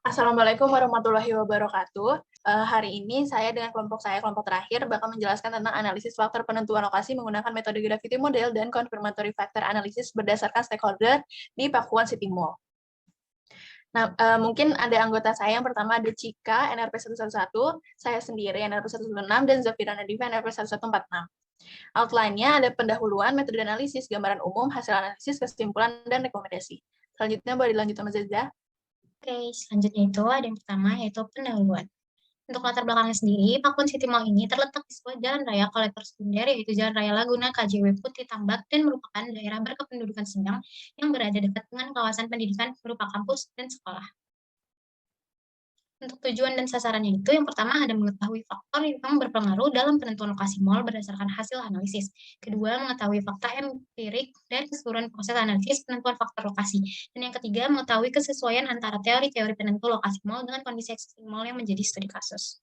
Assalamualaikum warahmatullahi wabarakatuh. Hari ini saya dengan kelompok terakhir, bakal menjelaskan tentang analisis faktor penentuan lokasi menggunakan metode gravity model dan confirmatory factor analysis berdasarkan stakeholder di Pakuan City Mall. Nah, mungkin ada anggota saya yang pertama ada Cika, NRP 111, saya sendiri NRP 116, dan Zafira Nadifa NRP 1146. Outline-nya ada pendahuluan, metode analisis, gambaran umum, hasil analisis, kesimpulan, dan rekomendasi. Selanjutnya boleh dilanjutkan Mas Zazah. Oke, selanjutnya itu ada yang pertama yaitu pendahuluan. Untuk latar belakangnya sendiri, Pakuan City Mall ini terletak di sebuah jalan raya kolektor sekunder yaitu Jalan Raya Laguna KJW Putih Tambak dan merupakan daerah berkependudukan sedang yang berada dekat dengan kawasan pendidikan berupa kampus dan sekolah. Untuk tujuan dan sasarannya itu, yang pertama ada mengetahui faktor yang berpengaruh dalam penentuan lokasi mall berdasarkan hasil analisis. Kedua, mengetahui fakta empirik dari keseluruhan proses analisis penentuan faktor lokasi. Dan yang ketiga, mengetahui kesesuaian antara teori-teori penentu lokasi mall dengan kondisi existing mall yang menjadi studi kasus.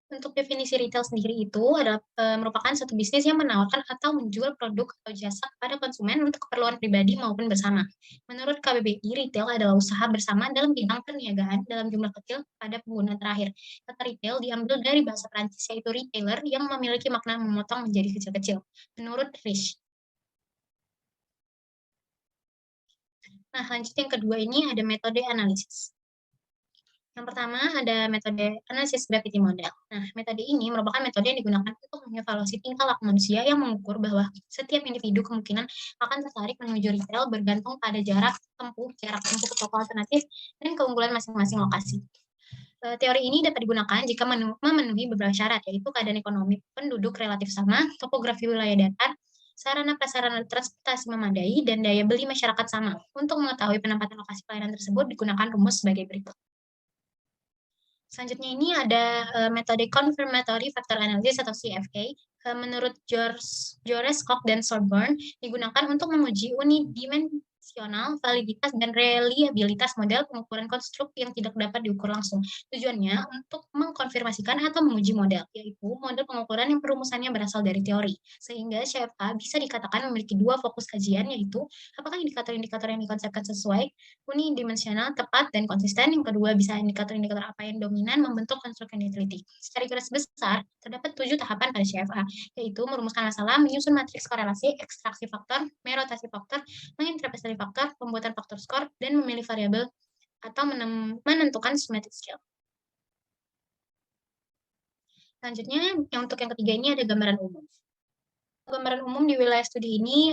Untuk definisi retail sendiri itu adalah merupakan satu bisnis yang menawarkan atau menjual produk atau jasa kepada konsumen untuk keperluan pribadi maupun bersama. Menurut KBBI, retail adalah usaha bersama dalam bidang perniagaan dalam jumlah kecil pada pengguna terakhir. Kata retail diambil dari bahasa Prancis yaitu retailer yang memiliki makna memotong menjadi kecil-kecil. Menurut Rich. Nah, lanjut yang kedua ini ada metode analisis. Yang pertama ada metode analisis gravity model. Nah, metode ini merupakan metode yang digunakan untuk mengevaluasi tingkah laku manusia yang mengukur bahwa setiap individu kemungkinan akan tertarik menuju retail bergantung pada jarak tempuh ke toko alternatif, dan keunggulan masing-masing lokasi. Teori ini dapat digunakan jika memenuhi beberapa syarat, yaitu keadaan ekonomi penduduk relatif sama, topografi wilayah datar, sarana prasarana transportasi memadai, dan daya beli masyarakat sama. Untuk mengetahui penempatan lokasi pelayanan tersebut digunakan rumus sebagai berikut. Selanjutnya ini ada metode confirmatory factor analysis atau CFA. Menurut Jores, Koch, dan Sorborn, digunakan untuk menguji unidimensional validitas dan reliabilitas model pengukuran konstruk yang tidak dapat diukur langsung. Tujuannya untuk mengkonfirmasikan atau menguji model, yaitu model pengukuran yang perumusannya berasal dari teori. Sehingga CFA bisa dikatakan memiliki dua fokus kajian, yaitu apakah indikator-indikator yang dikonsepkan sesuai unidimensional, tepat, dan konsisten. Yang kedua, bisa indikator-indikator apa yang dominan membentuk konstruk yang diteliti. Secara garis besar, terdapat 7 tahapan pada CFA, yaitu merumuskan masalah, menyusun matriks korelasi, ekstraksi faktor, merotasi faktor, menginterpretasi faktor, pembuatan faktor skor, dan memilih variabel atau menentukan symmetric scale. Selanjutnya, untuk yang ketiga ini ada gambaran umum. Gambaran umum di wilayah studi ini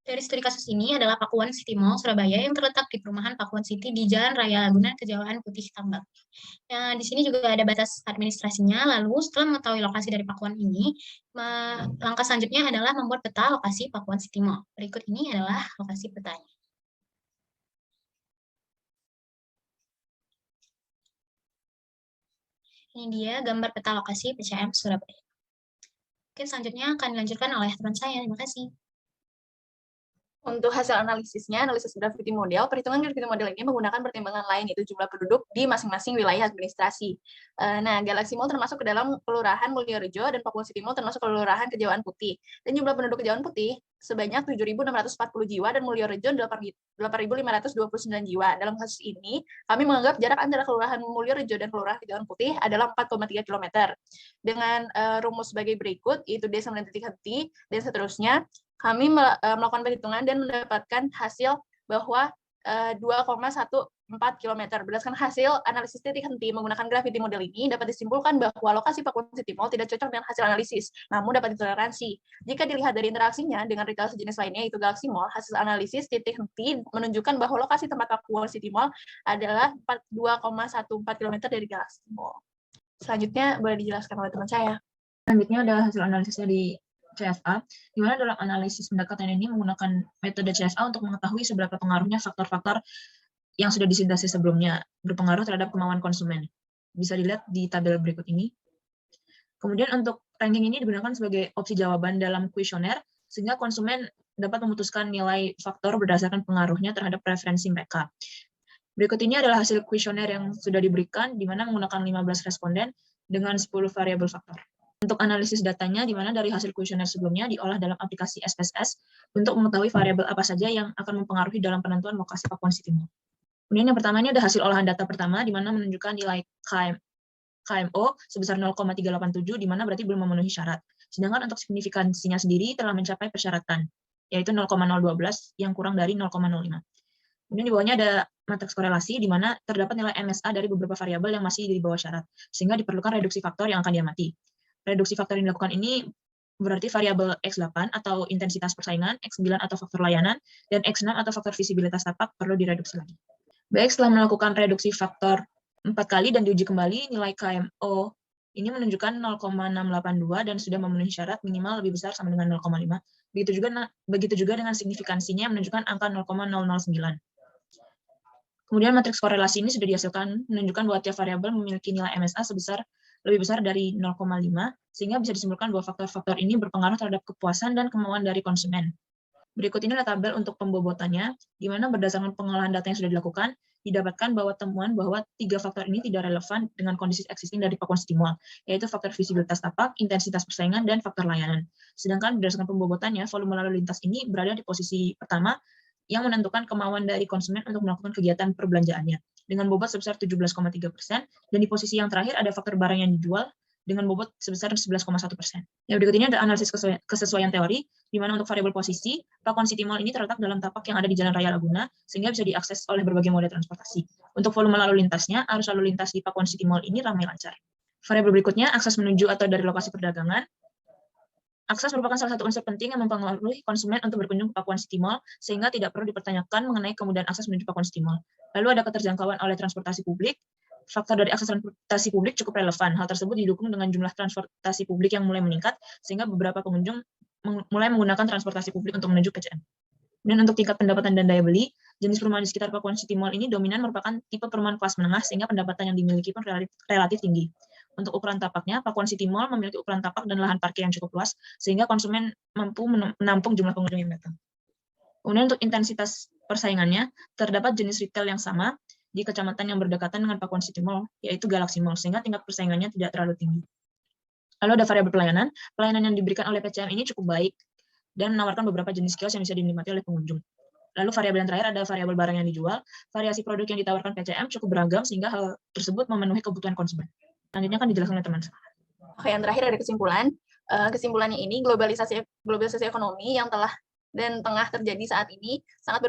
dari studi kasus ini adalah Pakuan City Mall Surabaya yang terletak di perumahan Pakuan City di Jalan Raya Laguna Kejauhan Putih Tambak. Di sini juga ada batas administrasinya. Lalu setelah mengetahui lokasi dari Pakuan ini, langkah selanjutnya adalah membuat peta lokasi Pakuan City Mall. Berikut ini adalah lokasi petanya. Ini dia gambar peta lokasi PCM Surabaya. Oke, selanjutnya akan dilanjutkan oleh teman saya. Terima kasih. Untuk hasil analisisnya, analisis gravity model, perhitungan gravity model ini menggunakan pertimbangan lain, yaitu jumlah penduduk di masing-masing wilayah administrasi. Nah, Galaxy Mall termasuk ke dalam Kelurahan Mulyorejo dan Pakuan City Mall termasuk Kelurahan Kejauhan Putih. Dan jumlah penduduk Kejauhan Putih sebanyak 7.640 jiwa dan Mulyorejo 8.529 jiwa. Dalam kasus ini, kami menganggap jarak antara Kelurahan Mulyorejo dan Kelurahan Kejauhan Putih adalah 4,3 km. Dengan rumus sebagai berikut, yaitu D sama titik henti, dan seterusnya, kami melakukan perhitungan dan mendapatkan hasil bahwa 2,14 km. Berdasarkan hasil analisis titik henti menggunakan gravity model ini, dapat disimpulkan bahwa lokasi Pakuan City Mall tidak cocok dengan hasil analisis, namun dapat ditoleransi. Jika dilihat dari interaksinya dengan retail sejenis lainnya, yaitu Galaxy Mall, hasil analisis titik henti menunjukkan bahwa lokasi tempat Pakuan City Mall adalah 2,14 km dari Galaxy Mall. Selanjutnya boleh dijelaskan oleh teman saya. Selanjutnya ada hasil analisis dari CFA, di mana dalam analisis pendekatan ini menggunakan metode CFA untuk mengetahui seberapa pengaruhnya faktor-faktor yang sudah disintesis sebelumnya berpengaruh terhadap kemauan konsumen. Bisa dilihat di tabel berikut ini. Kemudian untuk ranking ini digunakan sebagai opsi jawaban dalam kuesioner, sehingga konsumen dapat memutuskan nilai faktor berdasarkan pengaruhnya terhadap preferensi mereka. Berikut ini adalah hasil kuesioner yang sudah diberikan, di mana menggunakan 15 responden dengan 10 variabel faktor. Untuk analisis datanya, di mana dari hasil kuesioner sebelumnya diolah dalam aplikasi SPSS untuk mengetahui variabel apa saja yang akan mempengaruhi dalam penentuan lokasi Pakuan City Mall. Kemudian yang pertama ini ada hasil olahan data pertama, di mana menunjukkan nilai KMO sebesar 0,387, di mana berarti belum memenuhi syarat. Sedangkan untuk signifikansinya sendiri telah mencapai persyaratan, yaitu 0,012 yang kurang dari 0,05. Kemudian di bawahnya ada matriks korelasi, di mana terdapat nilai MSA dari beberapa variabel yang masih di bawah syarat, sehingga diperlukan reduksi faktor yang akan diamati. Reduksi faktor yang dilakukan ini berarti variabel X8 atau intensitas persaingan, X9 atau faktor layanan, dan X6 atau faktor visibilitas tapak perlu direduksi lagi. Baik, setelah melakukan reduksi faktor 4 kali dan diuji kembali, nilai KMO ini menunjukkan 0,682 dan sudah memenuhi syarat minimal lebih besar sama dengan 0,5. Begitu juga dengan signifikansinya yang menunjukkan angka 0,009. Kemudian matriks korelasi ini sudah dihasilkan menunjukkan bahwa tiap variabel memiliki nilai MSA sebesar lebih besar dari 0,5, sehingga bisa disimpulkan bahwa faktor-faktor ini berpengaruh terhadap kepuasan dan kemauan dari konsumen. Berikut ini adalah tabel untuk pembobotannya, di mana berdasarkan pengolahan data yang sudah dilakukan, didapatkan bahwa temuan bahwa 3 faktor ini tidak relevan dengan kondisi existing dari pakuan Stimol, yaitu faktor visibilitas tapak, intensitas persaingan, dan faktor layanan. Sedangkan berdasarkan pembobotannya, volume lalu lintas ini berada di posisi pertama yang menentukan kemauan dari konsumen untuk melakukan kegiatan perbelanjaannya, dengan bobot sebesar 17,3%, dan di posisi yang terakhir ada faktor barang yang dijual, dengan bobot sebesar 11,1%. Ya, berikut ini ada analisis kesesuaian teori, di mana untuk variabel posisi, pakuan City Mall ini terletak dalam tapak yang ada di Jalan Raya Laguna, sehingga bisa diakses oleh berbagai moda transportasi. Untuk volume lalu lintasnya, arus lalu lintas di pakuan City Mall ini ramai lancar. Variabel berikutnya, akses menuju atau dari lokasi perdagangan. Akses merupakan salah satu unsur penting yang mempengaruhi konsumen untuk berkunjung ke Pakuan City Mall, sehingga tidak perlu dipertanyakan mengenai kemudahan akses menuju Pakuan City Mall. Lalu ada keterjangkauan oleh transportasi publik. Faktor dari akses transportasi publik cukup relevan. Hal tersebut didukung dengan jumlah transportasi publik yang mulai meningkat, sehingga beberapa pengunjung mulai menggunakan transportasi publik untuk menuju PCM. Dan untuk tingkat pendapatan dan daya beli, jenis perumahan di sekitar Pakuan City Mall ini dominan merupakan tipe perumahan kelas menengah, sehingga pendapatan yang dimiliki pun relatif tinggi. Untuk ukuran tapaknya, Pakuan City Mall memiliki ukuran tapak dan lahan parkir yang cukup luas, sehingga konsumen mampu menampung jumlah pengunjung yang datang. Kemudian untuk intensitas persaingannya, terdapat jenis retail yang sama di kecamatan yang berdekatan dengan Pakuan City Mall, yaitu Galaxy Mall, sehingga tingkat persaingannya tidak terlalu tinggi. Lalu ada variabel pelayanan. Pelayanan yang diberikan oleh PCM ini cukup baik dan menawarkan beberapa jenis kios yang bisa dinikmati oleh pengunjung. Lalu variabel yang terakhir ada variabel barang yang dijual. Variasi produk yang ditawarkan PCM cukup beragam sehingga hal tersebut memenuhi kebutuhan konsumen. Selanjutnya akan dijelaskan oleh teman saya. Oke, yang terakhir ada kesimpulan. Kesimpulannya ini globalisasi ekonomi yang telah dan tengah terjadi saat ini sangat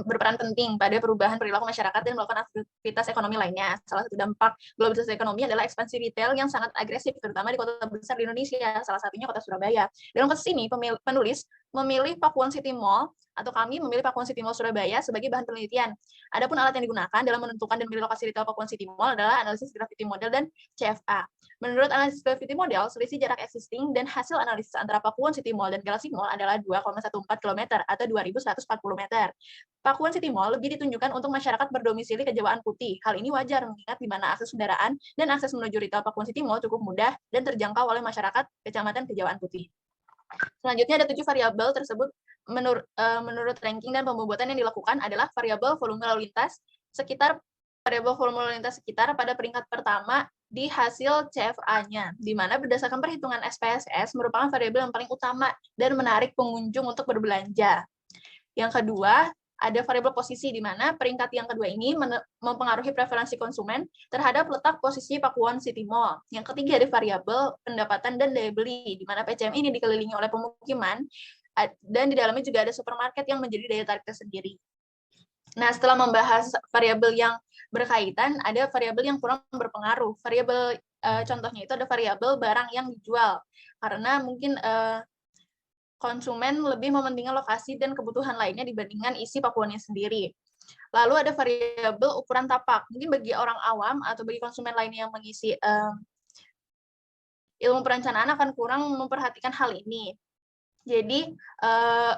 berperan penting pada perubahan perilaku masyarakat dan melakukan aktivitas ekonomi lainnya. Salah satu dampak globalisasi ekonomi adalah ekspansi retail yang sangat agresif, terutama di kota besar di Indonesia, salah satunya kota Surabaya. Dalam kasus ini, penulis memilih Pakuan City Mall, atau kami memilih Pakuan City Mall Surabaya sebagai bahan penelitian. Adapun alat yang digunakan dalam menentukan dan memilih lokasi retail Pakuan City Mall adalah analisis gravity model dan CFA. Menurut analisis gravity model, selisih jarak existing dan hasil analisis antara Pakuan City Mall dan Galaxy Mall adalah 2,14 km atau 2.140 meter. Pakuan City Mall lebih ditunjukkan untuk masyarakat berdomisili Kejawaan Putih. Hal ini wajar mengingat di mana akses kendaraan dan akses menuju retail Pakuan City Mall cukup mudah dan terjangkau oleh masyarakat Kecamatan Kejawaan Putih. Selanjutnya ada 7 variabel tersebut menurut ranking dan pembobotan yang dilakukan adalah variabel volume lalu lintas sekitar pada peringkat pertama di hasil CFA-nya, di mana berdasarkan perhitungan SPSS merupakan variabel yang paling utama dan menarik pengunjung untuk berbelanja. Yang kedua, ada variabel posisi, di mana peringkat yang kedua ini mempengaruhi preferensi konsumen terhadap letak posisi Pakuan City Mall. Yang ketiga, ada variabel pendapatan dan daya beli, di mana PCM ini dikelilingi oleh pemukiman, dan di dalamnya juga ada supermarket yang menjadi daya tarik tersendiri. Nah, setelah membahas variabel yang berkaitan, ada variabel yang kurang berpengaruh. Variabel contohnya itu ada variabel barang yang dijual, karena mungkin konsumen lebih mementingkan lokasi dan kebutuhan lainnya dibandingkan isi pakuannya sendiri. Lalu ada variabel ukuran tapak. Mungkin bagi orang awam atau bagi konsumen lainnya yang mengisi ilmu perencanaan akan kurang memperhatikan hal ini. Jadi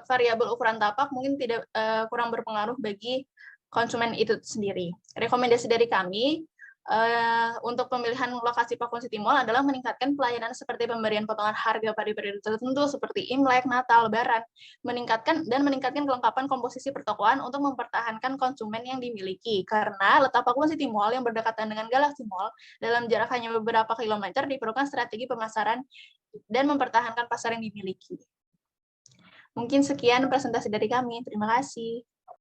variabel ukuran tapak mungkin tidak kurang berpengaruh bagi konsumen itu sendiri. Rekomendasi dari kami untuk pemilihan lokasi Pakuan City Mall adalah meningkatkan pelayanan seperti pemberian potongan harga pada periode tertentu seperti Imlek, Natal, Lebaran, meningkatkan kelengkapan komposisi pertokoan untuk mempertahankan konsumen yang dimiliki. Karena letak Pakuan City Mall yang berdekatan dengan Galaxy Mall dalam jarak hanya beberapa kilometer diperlukan strategi pemasaran dan mempertahankan pasar yang dimiliki. Mungkin sekian presentasi dari kami. Terima kasih.